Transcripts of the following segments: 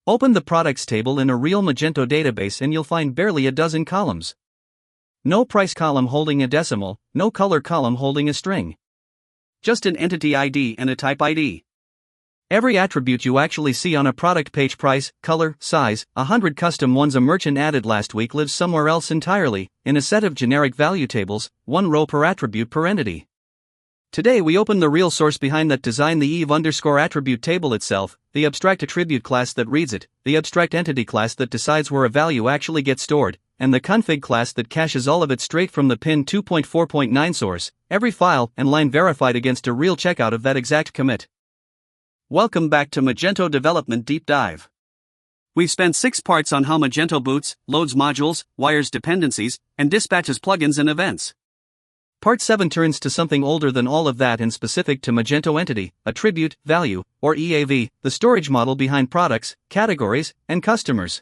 Open the products table in a real Magento database and you'll find barely a dozen columns. No price column holding a decimal, no color column holding a string. Just an entity ID and a type ID. Every attribute you actually see on a product page, price, color, size, 100 custom ones a merchant added last week, lives somewhere else entirely, in a set of generic value tables, one row per attribute per entity. Today we open the real source behind that design, the EAV_attribute table itself, the AbstractAttribute class that reads it, the AbstractEntity class that decides where a value actually gets stored, and the config class that caches all of it straight from the pin 2.4.9 source, every file and line verified against a real checkout of that exact commit. Welcome back to Magento Development Deep Dive. We've spent 6 parts on how Magento boots, loads modules, wires dependencies, and dispatches plugins and events. Part 7 turns to something older than all of that and specific to Magento Entity, Attribute, Value, or EAV, the storage model behind products, categories, and customers.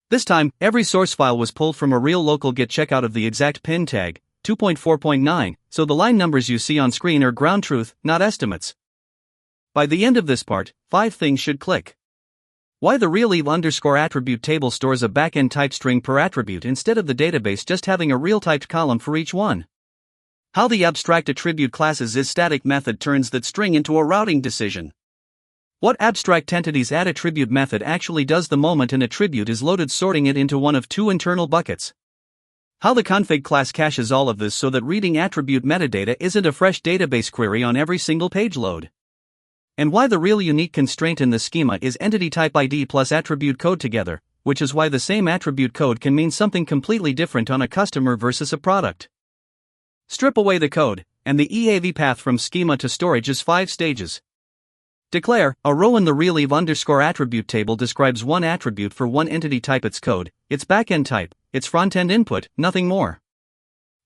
This time, every source file was pulled from a real local get checkout of the exact pin tag, 2.4.9, so the line numbers you see on screen are ground truth, not estimates. By the end of this part, 5 things should click. Why the real EAV_attribute table stores a backend type string per attribute instead of the database just having a real typed column for each one. How the AbstractAttribute class's isStatic method turns that string into a routing decision. What AbstractEntity's addAttribute method actually does the moment an attribute is loaded, sorting it into one of 2 internal buckets. How the config class caches all of this so that reading attribute metadata isn't a fresh database query on every single page load. And why the real unique constraint in the schema is entity type ID plus attribute code together, which is why the same attribute code can mean something completely different on a customer versus a product. Strip away the code, and the EAV path from schema to storage is 5 stages. Declare, a row in the real EAV_attribute table describes one attribute for one entity type, its code, its backend type, its frontend input, nothing more.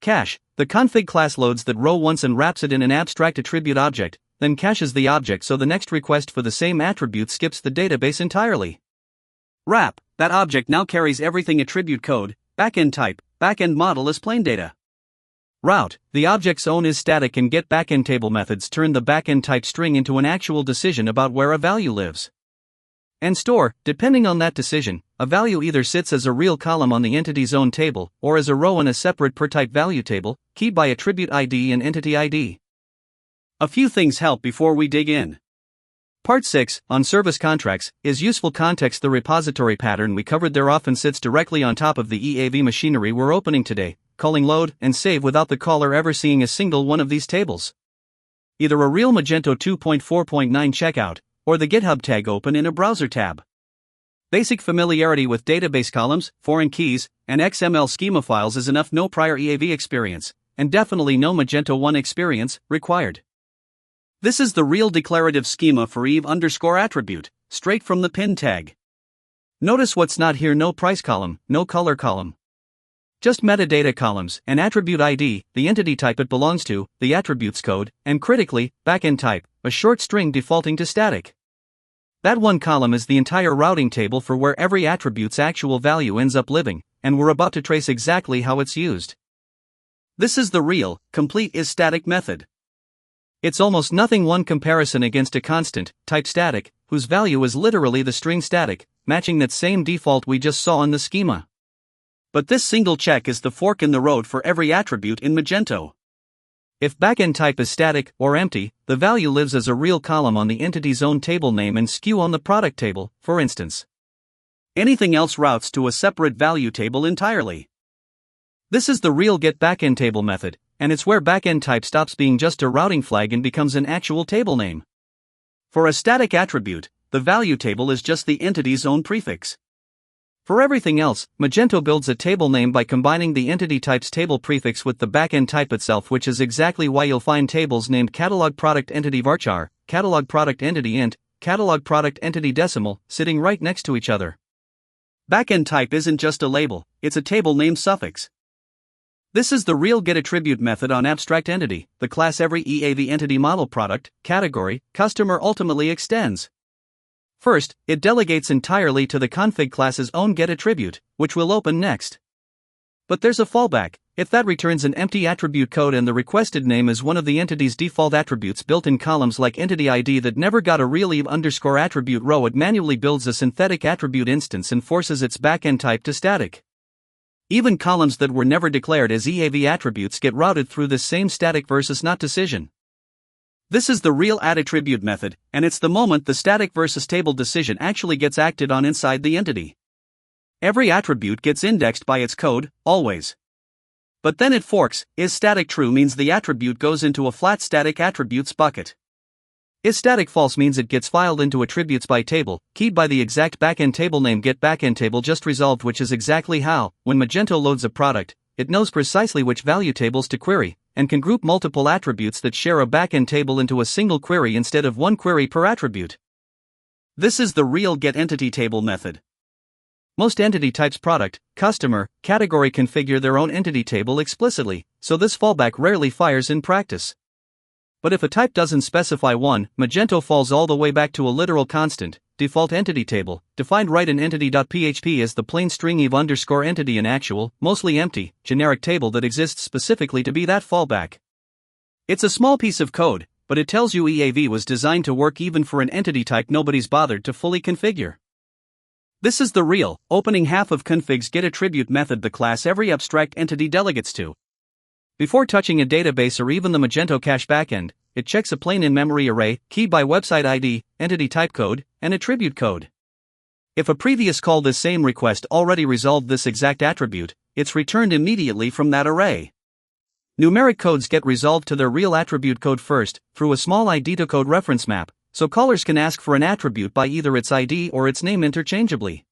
Cache, the config class loads that row once and wraps it in an AbstractAttribute object, then caches the object so the next request for the same attribute skips the database entirely. Wrap, that object now carries everything attribute code, backend type, backend model as plain data. Route, the object's own isStatic and getBackendTable methods turn the backend type string into an actual decision about where a value lives. And store, depending on that decision, a value either sits as a real column on the entity's own table or as a row in a separate per type value table, keyed by attribute ID and entity ID. A few things help before we dig in. Part 6, on service contracts, is useful context. The repository pattern we covered there often sits directly on top of the EAV machinery we're opening today, calling load and save without the caller ever seeing a single one of these tables. Either a real Magento 2.4.9 checkout, or the GitHub tag open in a browser tab. Basic familiarity with database columns, foreign keys, and XML schema files is enough. No prior EAV experience, and definitely no Magento 1 experience, required. This is the real declarative schema for EAV_attribute, straight from the pin tag. Notice what's not here: no price column, no color column. Just metadata columns, an attribute ID, the entity type it belongs to, the attributes code, and critically, backend type, a short string defaulting to static. That one column is the entire routing table for where every attribute's actual value ends up living, and we're about to trace exactly how it's used. This is the real, complete isStatic method. It's almost nothing. One comparison against a constant, type static, whose value is literally the string static, matching that same default we just saw in the schema. But this single check is the fork in the road for every attribute in Magento. If backend type is static or empty, the value lives as a real column on the entity's own table name and SKU on the product table, for instance. Anything else routes to a separate value table entirely. This is the real getBackendTable method, and it's where backend type stops being just a routing flag and becomes an actual table name. For a static attribute, the value table is just the entity's own prefix. For everything else, Magento builds a table name by combining the entity type's table prefix with the backend type itself, which is exactly why you'll find tables named catalog product entity varchar, catalog product entity int, catalog product entity decimal, sitting right next to each other. Backend type isn't just a label, it's a table name suffix. This is the real getAttribute method on AbstractEntity, the class every EAV entity model product, category, customer ultimately extends. First, it delegates entirely to the config class's own getAttribute, which we'll open next. But there's a fallback. If that returns an empty attribute code and the requested name is one of the entity's default attributes built in columns like entity ID that never got a real EAV_attribute row, it manually builds a synthetic attribute instance and forces its backend type to static. Even columns that were never declared as EAV attributes get routed through this same static versus not decision. This is the real addAttribute method, and it's the moment the static versus table decision actually gets acted on inside the entity. Every attribute gets indexed by its code, always. But then it forks. isStatic true means the attribute goes into a flat static attributes bucket. isStatic false means it gets filed into attributes by table, keyed by the exact backend table name getBackendTable just resolved, which is exactly how, when Magento loads a product, it knows precisely which value tables to query, and can group multiple attributes that share a backend table into a single query instead of one query per attribute. This is the real getEntityTable method. Most entity types product, customer, category configure their own entity table explicitly, so this fallback rarely fires in practice. But if a type doesn't specify one, Magento falls all the way back to a literal constant, default entity table, defined right in entity.php as the plain string EAV_entity, an actual, mostly empty, generic table that exists specifically to be that fallback. It's a small piece of code, but it tells you EAV was designed to work even for an entity type nobody's bothered to fully configure. This is the real, opening half of config's getAttribute method, the class every AbstractEntity delegates to. Before touching a database or even the Magento cache backend, it checks a plain in-memory array, keyed by website ID, entity type code, and attribute code. If a previous call this same request already resolved this exact attribute, it's returned immediately from that array. Numeric codes get resolved to their real attribute code first, through a small ID to code reference map, so callers can ask for an attribute by either its ID or its name interchangeably.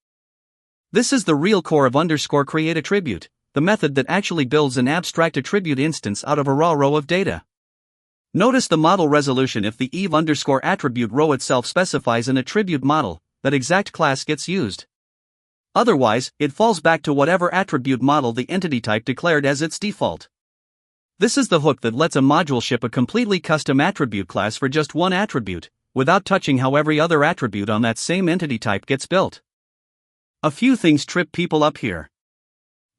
This is the real core of _createAttribute, the method that actually builds an AbstractAttribute instance out of a raw row of data. Notice the model resolution. If the EAV_attribute row itself specifies an attribute model, that exact class gets used. Otherwise, it falls back to whatever attribute model the entity type declared as its default. This is the hook that lets a module ship a completely custom attribute class for just one attribute, without touching how every other attribute on that same entity type gets built. A few things trip people up here.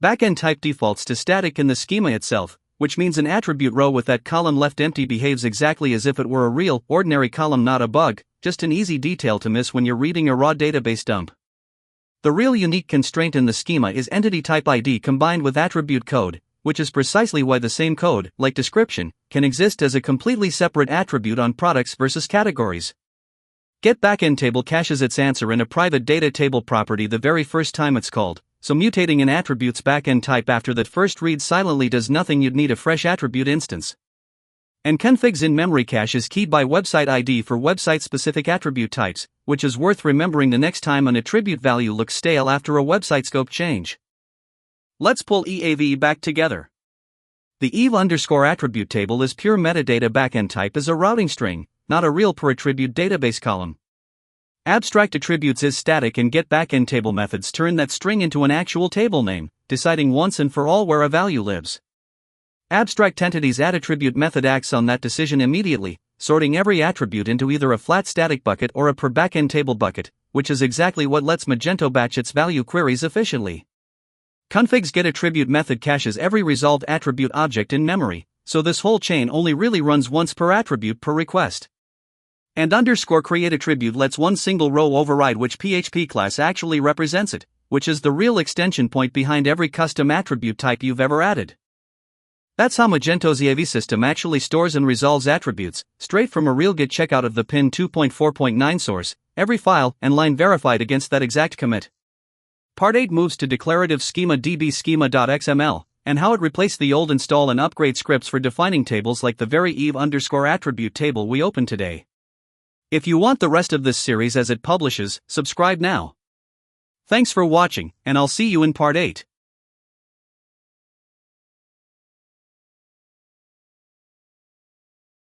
Backend type defaults to static in the schema itself, which means an attribute row with that column left empty behaves exactly as if it were a real, ordinary column, not a bug, just an easy detail to miss when you're reading a raw database dump. The real unique constraint in the schema is entity type ID combined with attribute code, which is precisely why the same code, like description, can exist as a completely separate attribute on products versus categories. getBackendTable caches its answer in a private data table property the very first time it's called, so mutating an attribute's backend type after that first read silently does nothing. You'd need a fresh attribute instance. And config's in-memory cache is keyed by website ID for website-specific attribute types, which is worth remembering the next time an attribute value looks stale after a website scope change. Let's pull EAV back together. The EAV_attribute table is pure metadata. Backend type is a routing string, not a real per attribute database column. AbstractAttributes isStatic and getBackendTable methods turn that string into an actual table name, deciding once and for all where a value lives. AbstractEntity's addAttribute method acts on that decision immediately, sorting every attribute into either a flat static bucket or a per backend table bucket, which is exactly what lets Magento batch its value queries efficiently. Config's getAttribute method caches every resolved attribute object in memory, so this whole chain only really runs once per attribute per request. And _createAttribute lets one single row override which PHP class actually represents it, which is the real extension point behind every custom attribute type you've ever added. That's how Magento's EAV system actually stores and resolves attributes, straight from a real Git checkout of the pin 2.4.9 source, every file and line verified against that exact commit. Part 8 moves to declarative schema db schema.xml, and how it replaced the old install and upgrade scripts for defining tables like the very EAV_attribute table we opened today. If you want the rest of this series as it publishes, subscribe now. Thanks for watching, and I'll see you in part 8.